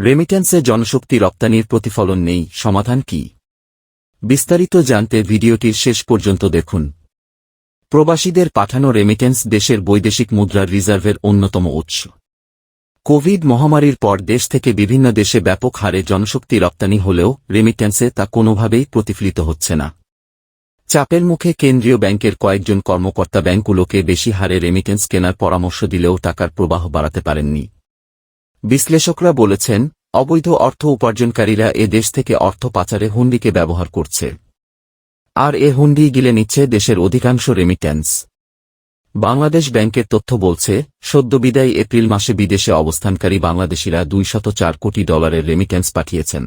রেমিট্যান্সে জনশক্তি রপ্তানির প্রতিফলন নেই, সমাধান কি? বিস্তারিত জানতে ভিডিওটির শেষ পর্যন্ত দেখুন। প্রবাসীদের পাঠানো রেমিট্যান্স দেশের বৈদেশিক মুদ্রার রিজার্ভের অন্যতম উৎস। কোভিড মহামারীর পর দেশ থেকে বিভিন্ন দেশে ব্যাপক হারে জনশক্তি রপ্তানি হলেও রেমিট্যান্সে তা কোনোভাবেই প্রতিফলিত হচ্ছে না। চাপের মুখে কেন্দ্রীয় ব্যাংকের কয়েকজন কর্মকর্তা ব্যাংকগুলোকে বেশি হারে রেমিট্যান্স কেনার পরামর্শ দিলেও টাকার প্রবাহ বাড়াতে পারেননি। বিশ্লেষকরা বলেছেন, অবৈধ অর্থ উপার্জনকারীরা এ দেশ থেকে অর্থ পাচারে হুন্ডিকে ব্যবহার করছে। আর এ হুন্ডি গিলে নিচ্ছে দেশের অধিকাংশ রেমিট্যান্স। বাংলাদেশ ব্যাংকের তথ্য বলছে, সদ্যবিদায়ী এপ্রিল মাসে বিদেশে অবস্থানকারী বাংলাদেশিরা $204 কোটি রেমিট্যান্স পাঠিয়েছেন।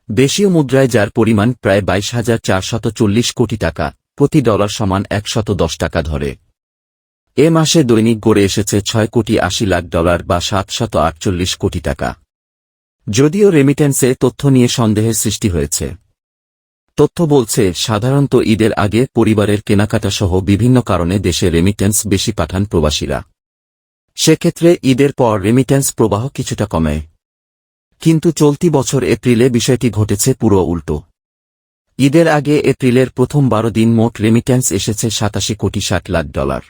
দেশীয় মুদ্রায় যার পরিমাণ প্রায় 22,440 কোটি টাকা, প্রতি ডলার সমান $110 ধরে। এ মাসে দৈনিক গড়ে এসেছে $6,80,00,000 বা $748 কোটি টাকা। যদিও রেমিট্যান্সে তথ্য নিয়ে সন্দেহের সৃষ্টি হয়েছে। তথ্য বলছে, সাধারণত ঈদের আগে পরিবারের কেনাকাটা সহ বিভিন্ন কারণে দেশে রেমিট্যান্স বেশি পাঠান প্রবাসীরা। সেক্ষেত্রে ঈদের পর রেমিট্যান্স প্রবাহ কিছুটা কমে। কিন্তু চলতি বছর এপ্রিলে বিষয়টি ঘটেছে পুরো উল্টো। ঈদের আগে এপ্রিলের প্রথম 12 দিন মোট রেমিট্যান্স এসেছে $87,60,00,000।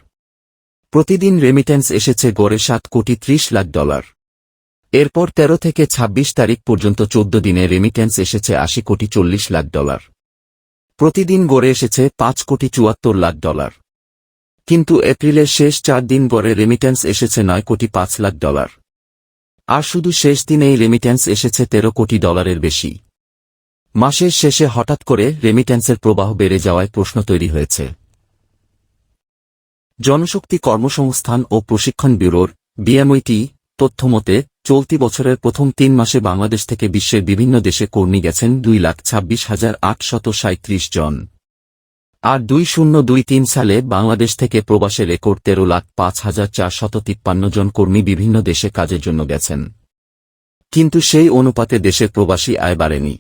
প্রতিদিন রেমিট্যান্স এসেছে গড়ে $7,30,00,000। এরপর 13 থেকে 26 তারিখ পর্যন্ত 14 দিনে রেমিট্যান্স এসেছে $80,40,00,000। প্রতিদিন গড়ে এসেছে $5,74,00,000। কিন্তু এপ্রিলের শেষ 4 দিন গড়ে রেমিট্যান্স এসেছে $9,05,00,000। আর শুধু শেষ দিনেই রেমিট্যান্স এসেছে $13 কোটি বেশি। মাসের শেষে হঠাৎ করে রেমিট্যান্সের প্রবাহ বেড়ে যাওয়ায় প্রশ্ন তৈরি হয়েছে। জনশক্তি কর্মসংস্থান ও প্রশিক্ষণ ব্যুরোর বিএমইটি তথ্যমতে চলতি বছরের প্রথম 3 মাসে বাংলাদেশ থেকে বিশ্বের বিভিন্ন দেশে কর্মী গেছেন 2,26,837 জন। আর 2023 সালে বাংলাদেশ থেকে প্রবাসে রেকর্ড 13,05,453 জন কর্মী বিভিন্ন দেশে কাজের জন্য গেছেন। কিন্তু সেই অনুপাতে দেশের প্রবাসী আয় বাড়েনি।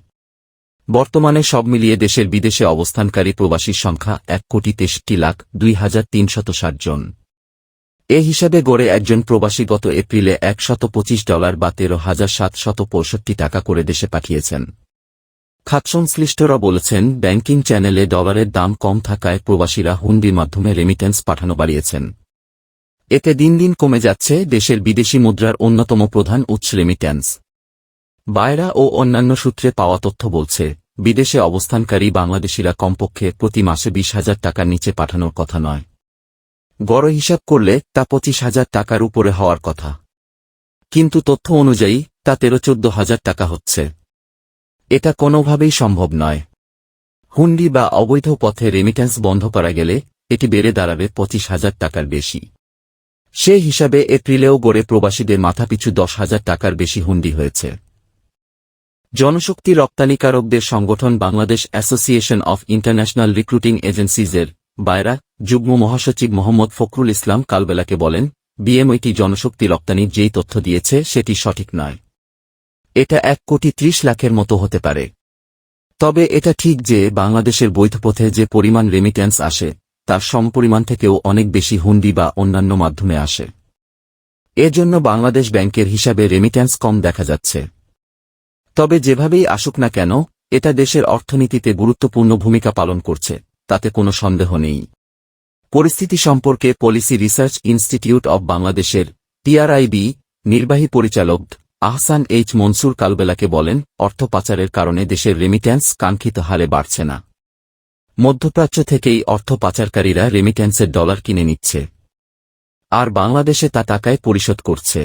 বর্তমানে সব মিলিয়ে দেশের বিদেশে অবস্থানকারী প্রবাসীর সংখ্যা 1,63,02,360 জন। এ হিসাবে গড়ে একজন প্রবাসী গত এপ্রিলে $125 বা $13,765 টাকা করে দেশে পাঠিয়েছেন। খাতসংশ্লিষ্টরা বলেছেন, ব্যাংকিং চ্যানেলে ডলারের দাম কম থাকায় প্রবাসীরা হুন্ডির মাধ্যমে রেমিট্যান্স পাঠানো বাড়িয়েছেন। এতে দিন দিন কমে যাচ্ছে দেশের বিদেশি মুদ্রার অন্যতম প্রধান উৎস রেমিট্যান্স। বায়রা ও অন্যান্য সূত্রে পাওয়া তথ্য বলছে, বিদেশে অবস্থানকারী বাংলাদেশিরা কমপক্ষে প্রতি মাসে 20,000 টাকার নিচে পাঠানোর কথা নয়। গড় হিসাব করলে তা 25,000 টাকার উপরে হওয়ার কথা। কিন্তু তথ্য অনুযায়ী তা 13-14,000 টাকা হচ্ছে। এটা কোনোভাবেই সম্ভব নয়। হুন্ডি বা অবৈধ পথে রেমিট্যান্স বন্ধ করা গেলে এটি বেড়ে দাঁড়াবে 25,000 টাকার বেশি। সে হিসাবে এপ্রিলেও গড়ে প্রবাসীদের মাথাপিছু 10,000 টাকার বেশি হুন্ডি হয়েছে। জনশক্তি রপ্তানিকারকদের সংগঠন Bangladesh association of international recruiting এজেন্সিজের বায়রা যুগ্ম মহাসচিব মোহাম্মদ ফখরুল ইসলাম কালবেলাকে বলেন, বিএমইটি জনশক্তি রপ্তানির যেই তথ্য দিয়েছে সেটি সঠিক নয়। এটা 1,30,00,000-এর মতো হতে পারে। তবে এটা ঠিক যে বাংলাদেশের বৈধ পথে যে পরিমাণ রেমিট্যান্স আসে তার সমপরিমাণ থেকেও অনেক বেশি হুন্ডি বা অন্যান্য মাধ্যমে আসে। এজন্য বাংলাদেশ ব্যাংকের হিসাবে রেমিট্যান্স কম দেখা যাচ্ছে। তবে যেভাবেই আসুক না কেন, এটা দেশের অর্থনীতিতে গুরুত্বপূর্ণ ভূমিকা পালন করছে, তাতে কোনো সন্দেহ নেই। পরিস্থিতি সম্পর্কে পলিসি রিসার্চ ইনস্টিটিউট অব বাংলাদেশের টিআরআইবি নির্বাহী পরিচালক আহসান এইচ মনসুর কালবেলাকে বলেন, অর্থ পাচারের কারণে দেশের রেমিট্যান্স কাঙ্ক্ষিত হারে বাড়ছে না। মধ্যপ্রাচ্য থেকেই অর্থ পাচারকারীরা রেমিট্যান্সের ডলার কিনে নিচ্ছে, আর বাংলাদেশে তা টাকায় পরিশোধ করছে।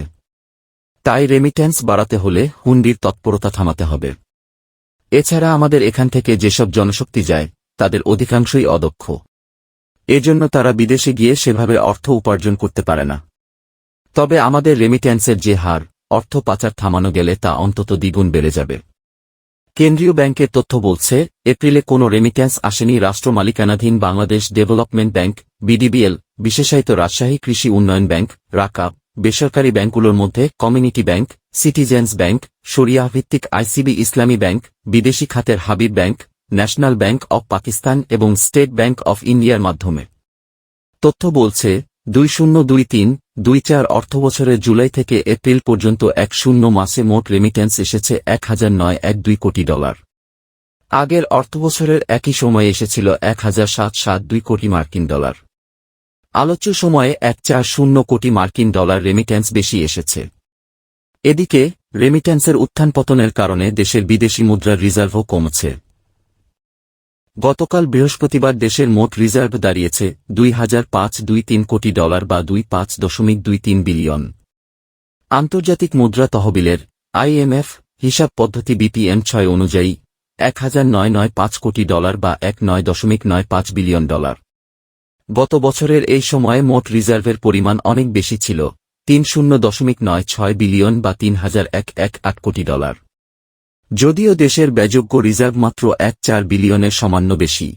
তাই রেমিট্যান্স বাড়াতে হলে হুন্ডির তৎপরতা থামাতে হবে। এছাড়া আমাদের এখান থেকে যেসব জনশক্তি যায় তাদের অধিকাংশই অদক্ষ। এজন্য তারা বিদেশে গিয়ে সেভাবে অর্থ উপার্জন করতে পারে না। তবে আমাদের রেমিট্যান্সের যে হার, অর্থ পাচার থামানো গেলে তা অন্তত দ্বিগুণ বেড়ে যাবে। কেন্দ্রীয় ব্যাংকের তথ্য বলছে, এপ্রিলে কোনো রেমিট্যান্স আসেনি রাষ্ট্র মালিকানাধীন বাংলাদেশ ডেভেলপমেন্ট ব্যাংক বিডিবিএল, বিশেষায়িত রাজশাহী কৃষি উন্নয়ন ব্যাংক রাকাব, বেসরকারি ব্যাংকগুলোর মধ্যে কমিউনিটি ব্যাংক, সিটিজেন্স ব্যাংক, শরিয়াহ ভিত্তিক আইসিবি ইসলামী ব্যাংক, বিদেশি খাতের Habib bank, national bank of Pakistan এবং স্টেট ব্যাংক অফ ইন্ডিয়ার মাধ্যমে। তথ্য বলছে, 2023-24 অর্থবছরের জুলাই থেকে এপ্রিল পর্যন্ত 10 মাসে মোট রেমিট্যান্স এসেছে 100912 কোটি ডলার। আগের অর্থবছরের একই সময়ে এসেছিল 1772 কোটি মার্কিন ডলার। আলোচ্য সময়ে 140 কোটি মার্কিন ডলার রেমিট্যান্স বেশি এসেছে। এদিকে রেমিট্যান্সের উত্থান পতনের কারণে দেশের বিদেশি মুদ্রার রিজার্ভও কমছে। গতকাল বৃহস্পতিবার দেশের মোট রিজার্ভ দাঁড়িয়েছে 2523 কোটি ডলার বা 25.23 বিলিয়ন। আন্তর্জাতিক মুদ্রা তহবিলের IMF হিসাব পদ্ধতি BPM-6 অনুযায়ী 1995 কোটি ডলার বা 19.95 বিলিয়ন ডলার। গত বছরের এই সময়ে মোট রিজার্ভের পরিমাণ অনেক বেশি ছিল, 30.96 বিলিয়ন বা 3118 কোটি ডলার। যদিও দেশের ব্যয়যোগ্য রিজার্ভ মাত্র 14 বিলিয়নের সামান্য বেশি।